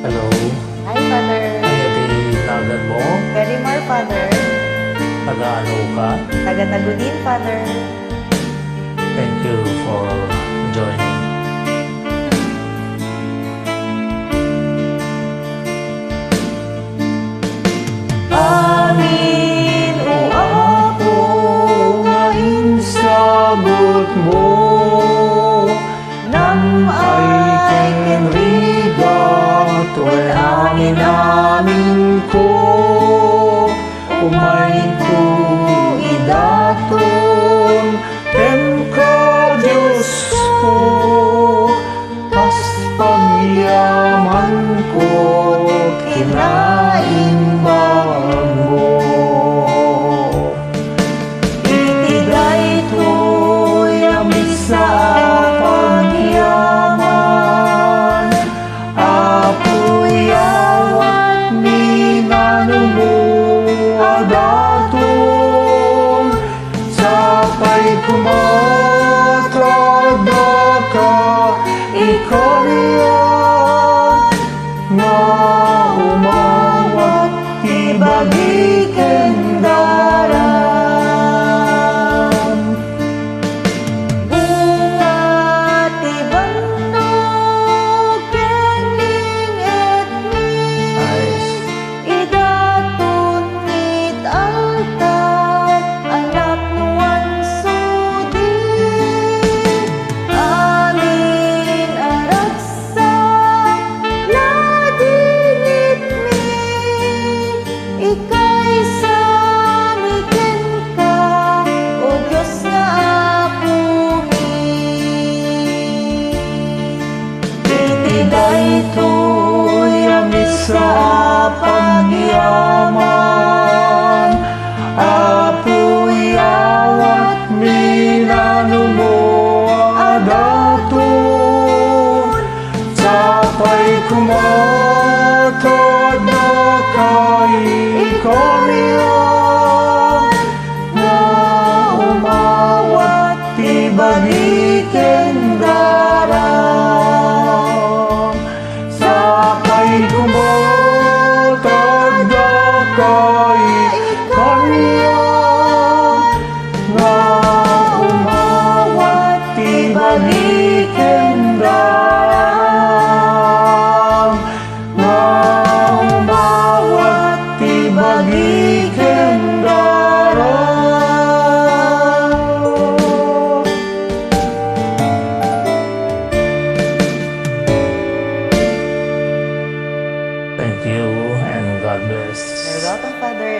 Hello. Hi, Father. Ay, tagat mo? Felimar, Father. Taga-ano ka? Taga-Tagudin, Father. Thank you for joining. Amin, o Apo, ngayon sagot mo Nam ay kenrigat when amin ko umain ko idaton ken ka Diyos ko tas pagyaman ko kinaimbang mo itiday to'y amit sa pagyaman apoy awat minano mo adaton sapay kumatada ka ikaw nga umawat ibagi kendaran bunga ti bandog kening etni Nice. idatun ngit altat anak nuan sudi amin araksa ladingit mi ikay sa miken ka o Diyos nga apo mi itiday to'y amit sa pagyaman apoy awat minano mo adaton sapay kumatada kay ikaw nga umawat ibagi kendaran sapay kumatada kay kanya nga umawat ibagi kendaran nga umawat ibagi kendaran. Thank you and God bless. You're welcome, Father.